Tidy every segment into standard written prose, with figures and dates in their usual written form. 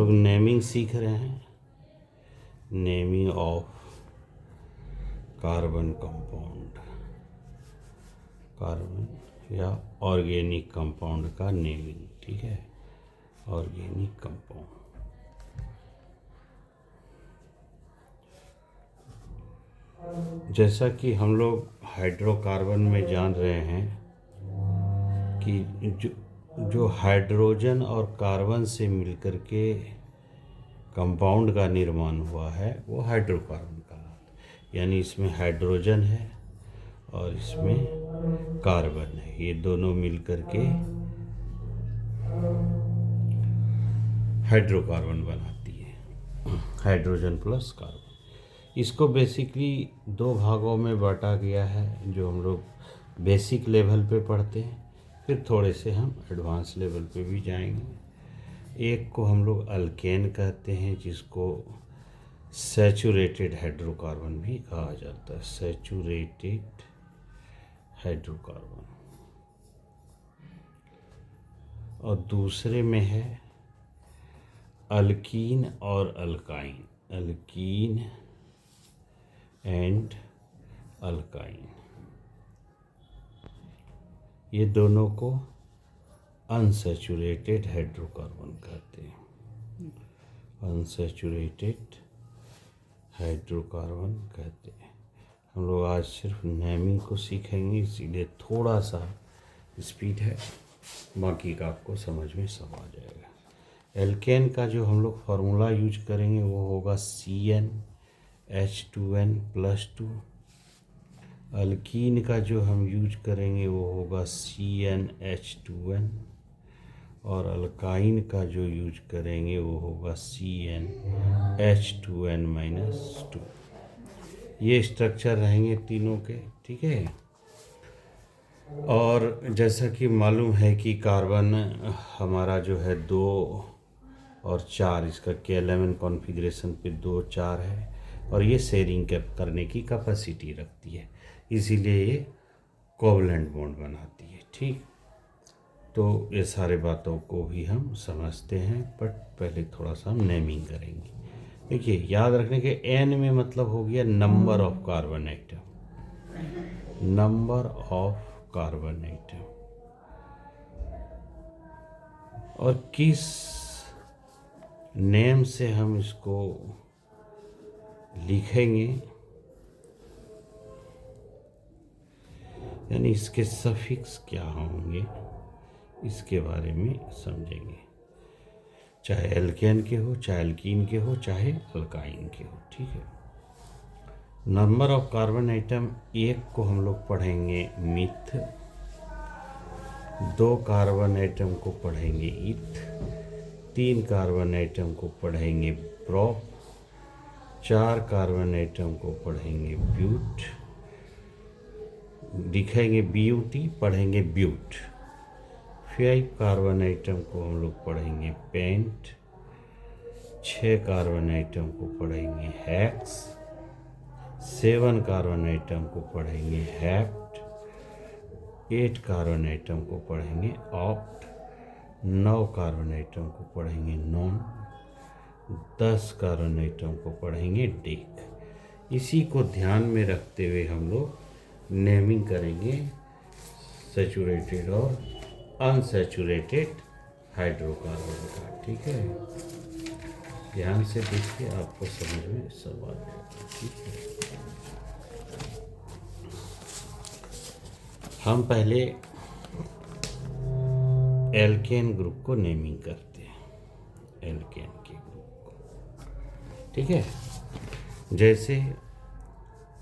लोग नेमिंग सीख रहे हैं, naming of carbon compound, carbon या ऑर्गेनिक कंपाउंड का नेमिंग, ठीक है, ऑर्गेनिक कंपाउंड। जैसा कि हम लोग हाइड्रोकार्बन में जान रहे हैं कि जो हाइड्रोजन और कार्बन से मिलकर के कंपाउंड का निर्माण हुआ है वो हाइड्रोकार्बन कहलाता है। यानी इसमें हाइड्रोजन है और इसमें कार्बन है, ये दोनों मिलकर के हाइड्रोकार्बन बनाती है, हाइड्रोजन प्लस कार्बन। इसको बेसिकली दो भागों में बांटा गया है, जो हम लोग बेसिक लेवल पे पढ़ते हैं, फिर थोड़े से हम एडवांस लेवल पे भी जाएंगे। एक को हम लोग अल्केन कहते हैं, जिसको सैचुरेटेड हाइड्रोकार्बन भी कहा जाता है, सैचुरेटेड हाइड्रोकार्बन। और दूसरे में है अल्कीन और अल्काइन, अल्कीन एंड अल्काइन। ये दोनों को अनसैचुरेटेड हाइड्रोकार्बन कहते हैं, अनसैचुरेटेड हाइड्रोकार्बन कहते हैं। हम लोग आज सिर्फ नेमिंग को सीखेंगे, इसीलिए थोड़ा सा स्पीड है, बाकी का आपको समझ में सब आ जाएगा। एल्केन का जो हम लोग फार्मूला यूज करेंगे वो होगा CnH2n+2। अल्कीन का जो हम यूज करेंगे वो होगा CnH2n, और अल्काइन का जो यूज करेंगे वो होगा CnH2n-2। ये स्ट्रक्चर रहेंगे तीनों के, ठीक है। और जैसा कि मालूम है कि कार्बन हमारा जो है 2 और 4, इसका K11 कॉन्फ़िगरेशन पे 2 4 है, और ये शेयरिंग करने की कैपेसिटी रखती है, इसीलिए ये कोवलेंट बॉन्ड बनाती है, ठीक। तो ये सारे बातों को भी हम समझते हैं, बट पहले थोड़ा सा हम नेमिंग करेंगे। देखिए, याद रखने के N में मतलब हो गया number of carbon atom, number of carbon atom. और किस नेम से हम इसको लिखेंगे, यानी इसके सफिक्स क्या होंगे, इसके बारे में समझेंगे। चाहे एल्केन के हो, चाहे अल्कीन के हो, चाहे अल्काइन के हो, ठीक है। नंबर ऑफ कार्बन आइटम, एक को हम लोग पढ़ेंगे मिथ, 2 कार्बन आइटम को पढ़ेंगे इथ, 3 कार्बन आइटम को पढ़ेंगे प्रोप, 4 कार्बन आइटम को पढ़ेंगे ब्यूट, लिखेंगे BUT, पढ़ेंगे ब्यूट। 5 कार्बन आइटम को हम लोग पढ़ेंगे पेंट, 6 कार्बन आइटम को पढ़ेंगे हेक्स, 7 कार्बन आइटम को पढ़ेंगे हेप्ट, 8 कार्बन आइटम को पढ़ेंगे ऑक्ट, 9 कार्बन आइटम को पढ़ेंगे नॉन, 10 कार्बन आइटम को पढ़ेंगे डेक। इसी को ध्यान में रखते हुए हम लोग नेमिंग करेंगे सैचुरेटेड और अनसैचुरेटेड हाइड्रोकार्बन का, ठीक है। ध्यान से देखिए, आपको समझ में सब आ जाएगा, ठीक है। हम पहले एल्केन ग्रुप को नेमिंग करते हैं, एल्केन के ग्रुप को, ठीक है। जैसे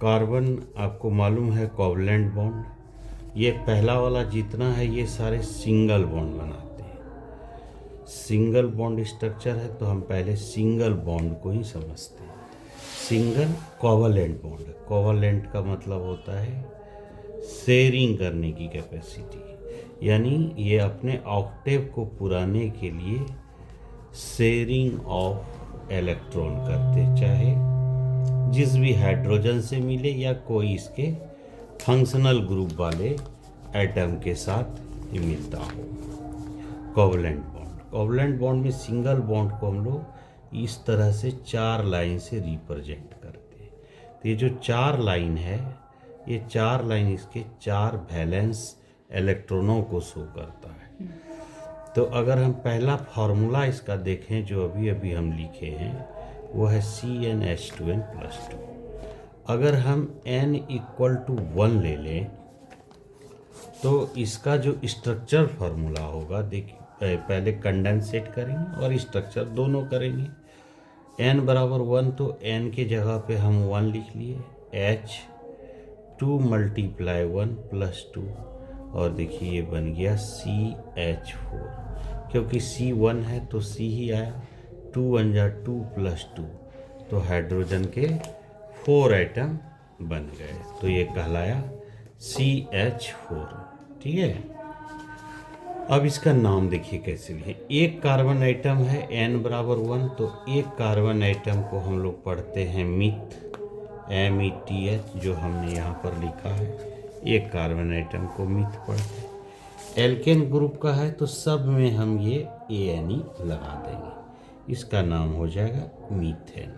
कार्बन आपको मालूम है कोवलेंट बॉन्ड, ये पहला वाला जितना है ये सारे सिंगल बॉन्ड बनाते हैं, सिंगल बॉन्ड स्ट्रक्चर है, तो हम पहले सिंगल बॉन्ड को ही समझते हैं। सिंगल कोवलेंट बॉन्ड, कोवलेंट का मतलब होता है शेयरिंग करने की कैपेसिटी, यानी ये अपने ऑक्टेव को पुराने के लिए शेयरिंग ऑफ इलेक्ट्रॉन करते, चाहे जिस भी हाइड्रोजन से मिले या कोई इसके फंक्शनल ग्रुप वाले एटम के साथ ही मिलता हो। कोवलेंट बॉन्ड, कोवलेंट बॉन्ड में सिंगल बॉन्ड को हम लोग इस तरह से 4 लाइन से रिप्रेजेंट करते हैं। तो ये जो 4 लाइन है, ये 4 लाइन इसके 4 वैलेंस इलेक्ट्रॉनों को शो करता है। तो अगर हम पहला फार्मूला इसका देखें जो अभी अभी हम लिखे हैं, वो है CnH2n+2। अगर हम n = 1 ले लें तो इसका जो स्ट्रक्चर फार्मूला होगा, देखिए पहले कंडेंसेट करेंगे और स्ट्रक्चर दोनों करेंगे। n बराबर 1, तो n के जगह पे हम 1 लिख लिए, H2 × 1 + 2, और देखिए ये बन गया CH4। क्योंकि C1 है तो C ही आया, 2 × 2 + 2, तो हाइड्रोजन के 4 आइटम बन गए। तो ये कहलाया CH4। ठीक है। अब इसका नाम देखिए कैसे लिखे। एक कार्बन आइटम है, n बराबर 1, तो एक कार्बन आइटम को हम लोग पढ़ते हैं मिथ, METH, जो हमने यहाँ पर लिखा है। एक कार्बन आइटम को मिथ पढ़ते हैं। एल्केन ग्रुप का है तो सब में हम ये ANE लगा देंगे, इसका नाम हो जाएगा मीथेन।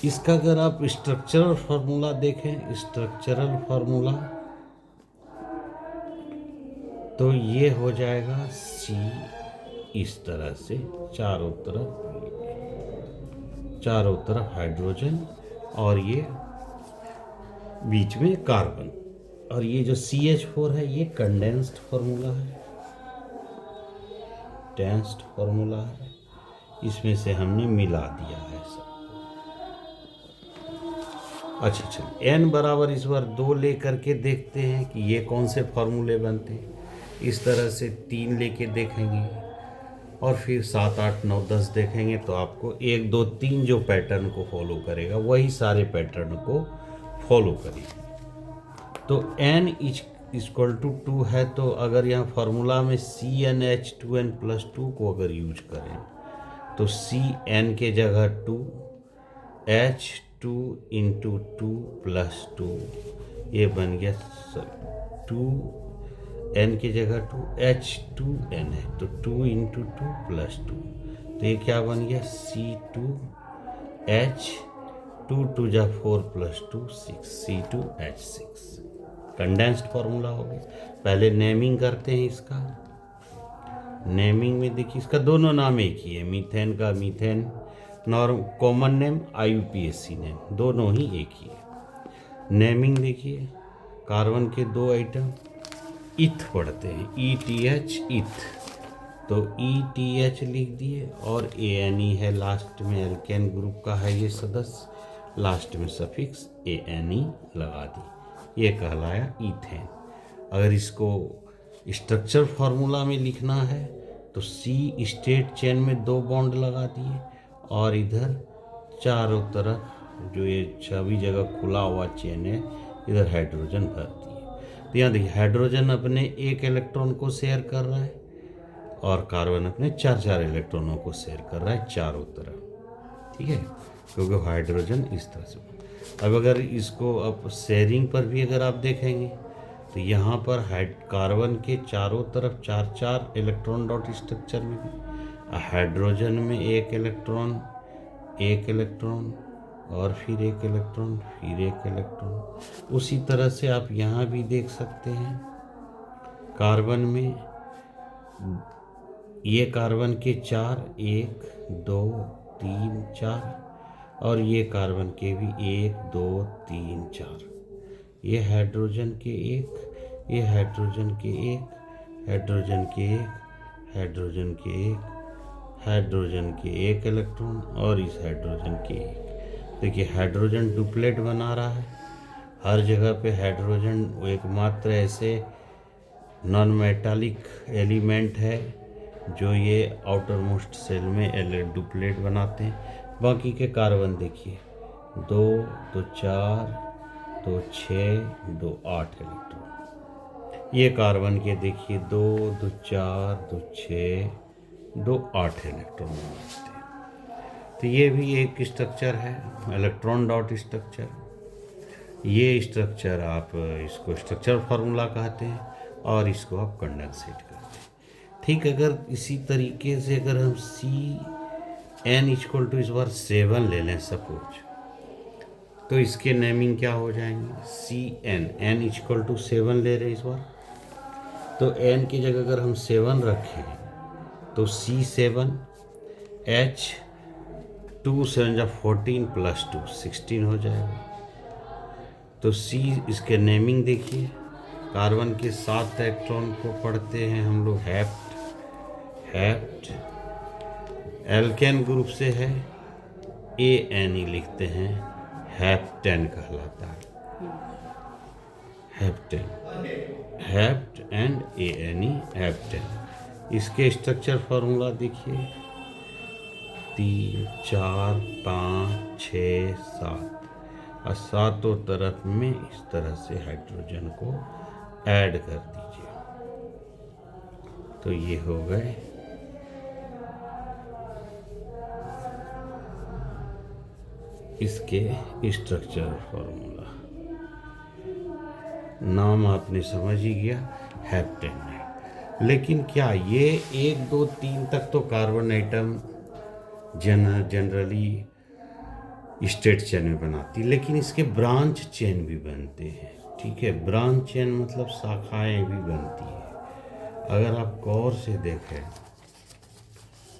इसका अगर आप स्ट्रक्चरल फार्मूला देखें, स्ट्रक्चरल फार्मूला, तो ये हो जाएगा C, इस तरह से चारों तरफ हाइड्रोजन और ये बीच में कार्बन, और ये जो CH4 है ये कंडेंस्ड फार्मूला है, टेंस्ड फार्मूला है, इसमें से हमने मिला दिया है सब। अच्छा चलिए, n बराबर इस बार 2 ले करके देखते हैं कि ये कौन से फार्मूले बनते हैं। इस तरह से 3 लेके देखेंगे और फिर 7, 8, 9, 10 देखेंगे, तो आपको 1, 2, 3 जो पैटर्न को फॉलो करेगा वही सारे पैटर्न को फॉलो करेगा। तो n = 2 है, तो अगर यहाँ फार्मूला में CnH2n+2 को अगर यूज करें तो Cn के जगह 2, H2 × 2 + 2, ये बन गया 2, n की जगह 2, H2n है तो 2 × 2 + 2, तो ये क्या बन गया C2H, 2 × 2 = 4 + 2 6, C2H6। कंडेंस्ड फार्मूला हो गया। पहले नेमिंग करते हैं इसका। नेमिंग में देखिए इसका दोनों नाम एक ही है, मीथेन का methane, norm common name, IUPAC name, दोनों ही एक ही है। नेमिंग देखिए, कार्बन के 2 आइटम इथ पढ़ते हैं, ETH, इथ, तो ETH लिख दिए, और ANE है लास्ट में, एल्केन ग्रुप का है ये सदस्य, लास्ट में सफिक्स ANE लगा दी, ये कहलाया ईथेन। अगर इसको स्ट्रक्चर फार्मूला में लिखना है तो C स्टेट चेन में 2 बॉन्ड लगा दिए, और इधर चारों तरफ जो ये सभी जगह खुला हुआ चेन है, इधर हाइड्रोजन भर दिए। तो यहाँ देखिए हाइड्रोजन अपने 1 इलेक्ट्रॉन को शेयर कर रहा है और कार्बन अपने 4 इलेक्ट्रॉनों को शेयर कर रहा है चारों तरफ। ठीक है, क्योंकि हाइड्रोजन इस तरह से। अब अगर इसको अब शेयरिंग पर भी अगर आप देखेंगे तो यहाँ पर कार्बन के चारों तरफ 4 इलेक्ट्रॉन डॉट स्ट्रक्चर में भी, हाइड्रोजन में 1 इलेक्ट्रॉन, 1 इलेक्ट्रॉन, और फिर 1 इलेक्ट्रॉन, फिर 1 इलेक्ट्रॉन। उसी तरह से आप यहाँ भी देख सकते हैं, कार्बन में ये कार्बन के 4, 1, 2, 3, 4, और ये कार्बन के भी 1, 2, 3, 4, ये हाइड्रोजन के 1, ये हाइड्रोजन के 1, हाइड्रोजन के 1, हाइड्रोजन के 1, हाइड्रोजन के 1 इलेक्ट्रॉन, और इस हाइड्रोजन के 1। देखिए हाइड्रोजन डुप्लेट बना रहा है, हर जगह पे हाइड्रोजन एकमात्र ऐसे नॉन मेटालिक एलिमेंट है जो ये आउटर मोस्ट सेल में डुप्लेट बनाते हैं। बाकी के कार्बन देखिए 2, 2, 4, 2, 6, 2, 8 इलेक्ट्रॉन। ये कार्बन के देखिए 2, 2, 4, 2, 6, 2, 8 इलेक्ट्रॉन बनाते हैं। तो ये भी एक स्ट्रक्चर है, इलेक्ट्रॉन डॉट स्ट्रक्चर। ये स्ट्रक्चर आप इसको स्ट्रक्चर फार्मूला कहते हैं, और इसको आप कंडेंसेट करते हैं। ठीक, अगर इसी तरीके से अगर हम n इक्वल टू इस बार 7 ले लें सपोज, तो इसके नेमिंग क्या हो जाएंगे, C N, N equal to 7 ले रहे इस बार, तो n की जगह अगर हम 7 रखें तो C7, H 2 7 जा 14 प्लस 2 16 हो जाएगा। तो C इसके नेमिंग देखिए, कार्बन के 7 इलेक्ट्रॉन को पढ़ते हैं हम लोग हैप्ट, एल्केन ग्रुप से है ANE लिखते हैं, हैप्टेन कहलाता है, हैप्ट एंड ANE हैप्टेन। इसके स्ट्रक्चर फार्मूला देखिए, 3 4 5 6 7 और सातों तरफ में इस तरह से हाइड्रोजन को ऐड कर दीजिए, तो ये हो गए इसके स्ट्रक्चर फार्मूला। नाम आपने समझ ही गया, हैप्टेन है। लेकिन क्या ये 1 2 3 तक तो carbon atom generally state chain में बनाती, लेकिन इसके ब्रांच चेन भी बनते हैं, ठीक है। ब्रांच चेन मतलब शाखाएं भी बनती है। अगर आप गौर से देखें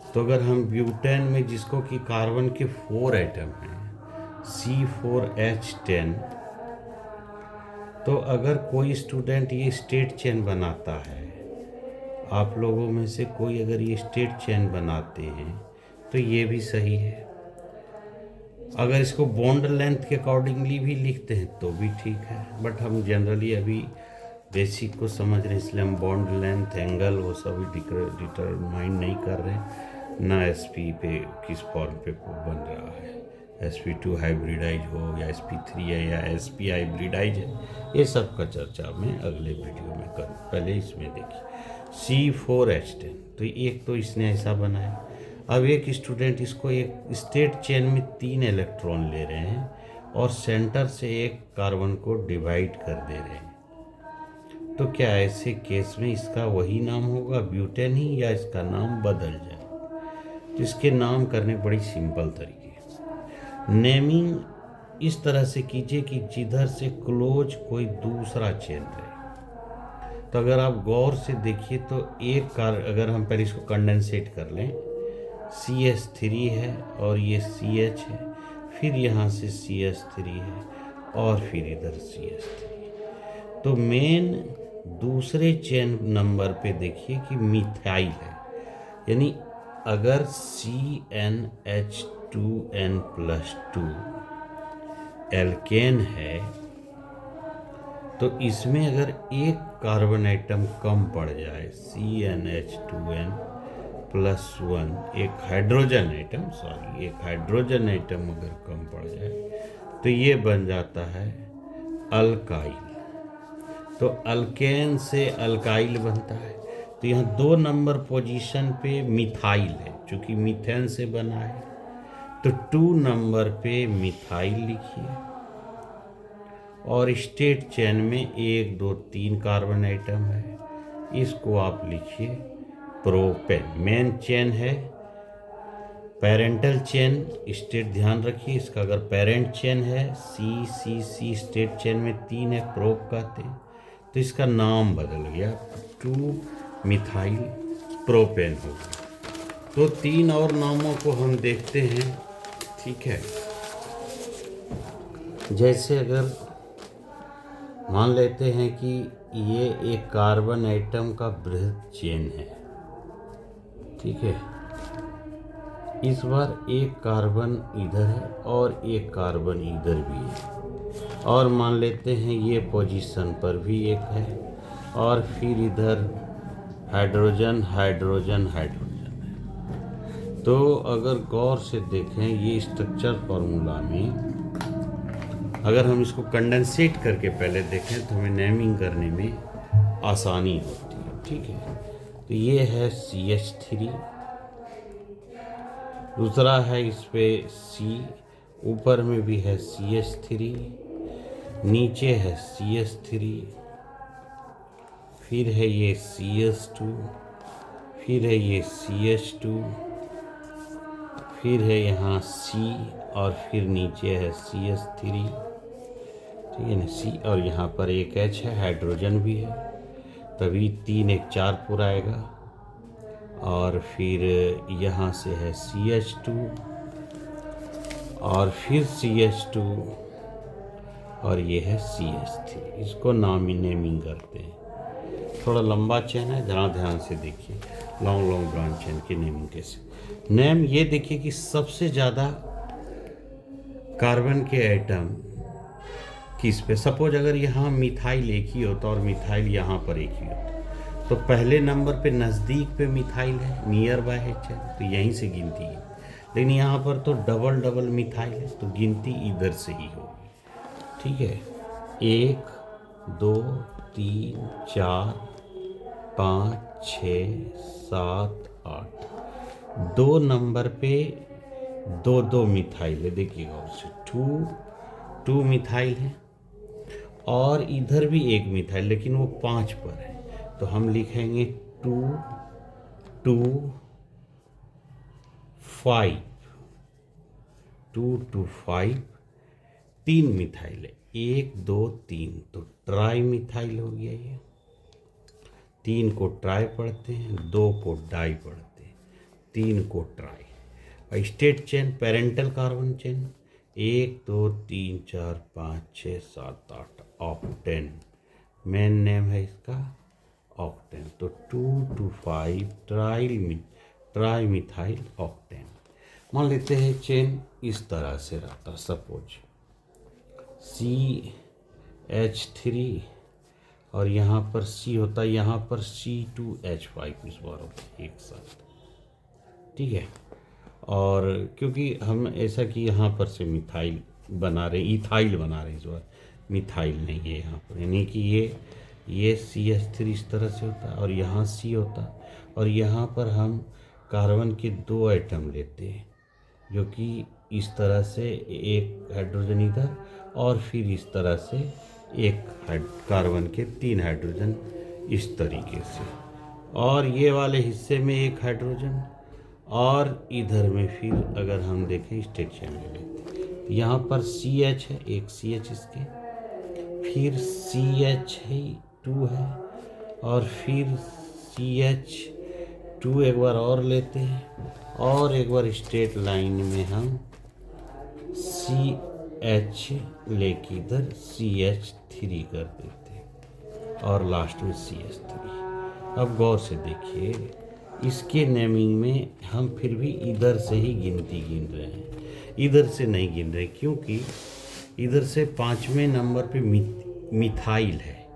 तो अगर हम ब्यूटेन में, जिसको कि कार्बन के 4 एटम हैं, C4H10, तो अगर कोई स्टूडेंट ये स्टेट चेन बनाता है, आप लोगों में से कोई अगर ये स्टेट चेन बनाते हैं तो ये भी सही है। अगर इसको बॉन्ड लेंथ के अकॉर्डिंगली भी लिखते हैं तो भी ठीक है, बट हम जनरली अभी बेसिक को समझ रहे हैं, इसलिए हम बॉन्ड लेंथ, एंगल वो सब डिटरमाइन नहीं कर रहे हैं, ना sp पे किस फॉर्म पे बन रहा है, sp2 हाइब्रिडाइज हो या sp3 है या sp हाइब्रिडाइज है, ये सब का चर्चा मैं अगले वीडियो में करूँ। पहले इसमें देखिए C4H10, तो एक तो इसने ऐसा बनाया। अब एक स्टूडेंट इसको एक स्टेट चेन में 3 इलेक्ट्रॉन ले रहे हैं और सेंटर से एक कार्बन को डिवाइड कर दे रहे हैं, तो क्या ऐसे केस में इसका वही नाम होगा ब्यूटेन ही, या इसका नाम बदल जाए? तो इसके नाम करने बड़ी सिंपल तरीके, नेमिंग इस तरह से कीजिए कि जिधर से क्लोज कोई दूसरा चेन रहे। तो अगर आप गौर से देखिए तो अगर हम पहले इसको कंडेंसेट कर लें, CH3 है और ये CH है, फिर यहाँ से CH3 है और फिर इधर CH3, तो मेन दूसरे चेन नंबर पे देखिए कि मिथाइल है, यानी अगर CnH2n+2 एल्केन है तो इसमें अगर एक कार्बन आइटम कम पड़ जाए, CnH2n+1, एक हाइड्रोजन आइटम अगर कम पड़ जाए तो ये बन जाता है अल्काइल। तो अल्केन से अल्काइल बनता है, तो यहाँ 2 नंबर पोजीशन पे मिथाइल है, चूँकि मीथेन से बना है, तो 2 नंबर पे मिथाइल लिखिए, और स्टेट चेन में 1 2 3 कार्बन आइटम है, इसको आप लिखिए प्रोपेन। मेन चेन है पेरेंटल चेन, स्टेट ध्यान रखिए इसका, अगर पेरेंट चेन है C स्टेट चेन में 3 है, प्रोप कहते हैं, तो इसका नाम बदल गया 2 मिथाइल प्रोपेन हो गया। तो 3 और नामों को हम देखते हैं, ठीक है। जैसे अगर मान लेते हैं कि ये एक कार्बन आइटम का बृहद चेन है, ठीक है, इस बार एक कार्बन इधर है और एक कार्बन इधर भी है, और मान लेते हैं ये पोजीशन पर भी एक है, और फिर इधर हाइड्रोजन है। तो अगर गौर से देखें ये स्ट्रक्चर फार्मूला में, अगर हम इसको कंडेंसेट करके पहले देखें तो हमें नेमिंग करने में आसानी होती है, ठीक है। तो ये है CH3, दूसरा है इस पे C, ऊपर में भी है CH3, नीचे है CH3, फिर है ये CH2, फिर है ये CH2, फिर है यहाँ C और फिर नीचे है CH3, ठीक है ना, C और यहाँ पर एक H है, हाइड्रोजन भी है, तभी 3 एक 4 पूरा आएगा। और फिर यहाँ से है CH2 और फिर CH2 और ये है CH3। इसको नेमिंग करते हैं। थोड़ा लंबा चेन है, ज़रा ध्यान से देखिए। लॉन्ग ब्रांच चेन की नेमिंग कैसे। नेम ये देखिए कि सबसे ज़्यादा कार्बन के एटम किस पे, सपोज अगर यहाँ मिथाइल एक ही होता और मिथाइल यहाँ पर एक ही होता तो पहले नंबर पे नज़दीक पे मिथाइल है, नियर बाय है, तो यहीं से गिनती है। लेकिन यहाँ पर तो डबल मिथाइल है, तो गिनती इधर से ही होगी, ठीक है। 1 2 3 4 5 6 7 8, 2 नंबर पे दो मिथाइल है, देखिएगा उससे 2 मिथाइल है और इधर भी एक मिथाइल, लेकिन वो 5 पर है, तो हम लिखेंगे 2 2 5, 2 2 5, 3 मिथाइल है, 1 2 3, तो ट्राई मिथाइल हो गया ये। 3 को ट्राई पढ़ते हैं, 2 को डाई पढ़ते हैं, 3 को ट्राई। और state chain, parental carbon chain 1 2 3 4 5 6 7 8, octane main name है इसका, ऑक्टेन। तो 2 2 5 ट्राई मिथाइल ऑक्टेन। मान लेते हैं चेन इस तरह से रहता, सपोज CH3 और यहाँ पर C होता, यहाँ पर C2H5 इस बार होता एक साथ, ठीक है। और क्योंकि हम ऐसा कि यहाँ पर से मिथाइल बना रहे, इथाइल बना रहे, इस बार मिथाइल नहीं है यहाँ पर, यानी कि ये CH3 इस तरह से होता और यहाँ C होता, और यहाँ पर हम कार्बन के 2 एटम लेते हैं, जो कि इस तरह से एक हाइड्रोजन इधर और फिर इस तरह से एक कार्बन के 3 हाइड्रोजन इस तरीके से, और ये वाले हिस्से में एक हाइड्रोजन, और इधर में फिर अगर हम देखें स्टेट चेन ले लेते, यहाँ पर CH है, एक CH इसके, फिर CH2 है और फिर CH2 एक बार और लेते हैं, और एक बार स्ट्रेट लाइन में हम CH लेके इधर CH3 कर देते हैं और लास्ट में CH3। अब गौर से देखिए, इसके नेमिंग में हम फिर भी इधर से ही गिनती गिन रहे हैं, इधर से नहीं गिन रहे, क्योंकि इधर से 5वें नंबर पे मिथाइल है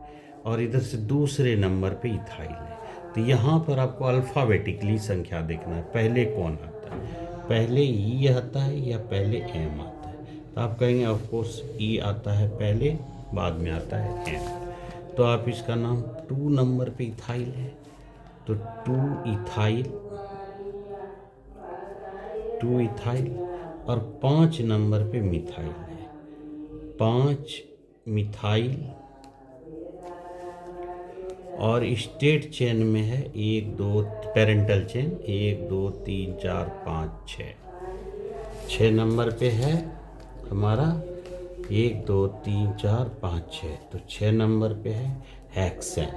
और इधर से दूसरे नंबर पे इथाइल है। तो यहाँ पर आपको अल्फ़ाबेटिकली संख्या देखना है, पहले कौन आता है, पहले ई आता है या पहले एम आता है। तो आप कहेंगे ऑफ कोर्स ई आता है पहले, बाद में आता है एम। तो आप इसका नाम 2 नंबर पे इथाइल है, तो 2 इथाइल, और 5 नंबर पे मिथाइल है, 5 मिथाइल, और स्टेट चेन में है 1 2, पेरेंटल चेन 1 2 3 4 5 6 नंबर पे है हमारा, 1 2 3 4 5 6, तो 6 नंबर पे है हेक्सेन।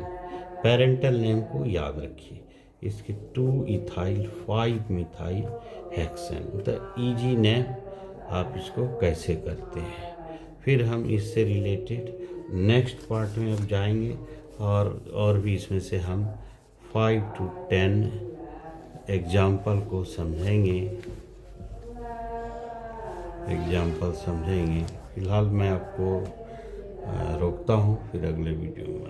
पेरेंटल नेम को याद रखिए, इसके 2 इथाइल 5 मिथाइल हेक्सेन। तो इजी नेम आप इसको कैसे करते हैं, फिर हम इससे रिलेटेड नेक्स्ट पार्ट में अब जाएंगे, और भी इसमें से हम 5 to 10 एग्जाम्पल को समझेंगे, फिलहाल मैं आपको रोकता हूँ, फिर अगले वीडियो में